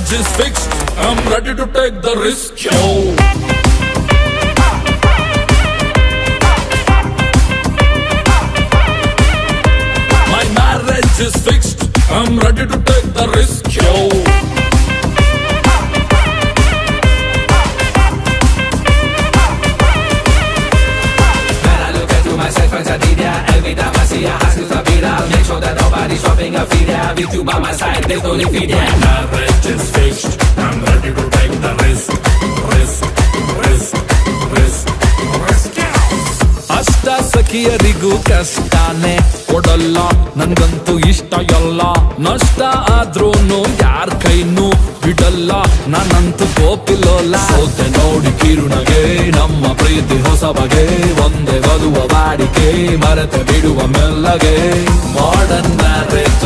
marriage is fixed. I'm ready to take the risk, yo. My marriage is fixed. I'm ready to take the risk, yo. Myself and Jadidia, every time I see her, ask you to be there. Make sure that nobody's shopping a feed there. With you by my side, there's no defeat there. Marriage is fixed. I'm ready to take the risk. ಅಷ್ಟ ಸಖಿಯರಿಗೂ ಕಷ್ಟನೇ ಕೊಡಲ್ಲ, ನನ್ಗಂತೂ ಇಷ್ಟ ಎಲ್ಲ. ನಷ್ಟ ಆದ್ರೂನು ಯಾರ್ ಕೈನೂ ಬಿಡಲ್ಲ, ನಾನಂತೂ ಗೋಪಿಲೋಲ್ಲ. ಸೋತೆ ನೋಡಿ ಕಿರುಣಗೆ ನಮ್ಮ ಪ್ರೀತಿ ಹೊಸ ಬಗೆ, ಒಂದೇ ವಧುವ ಬಾಡಿಕೆ ಮರೆತೆ ಬಿಡುವ ಮೆಲ್ಲಗೆ. Modern marriage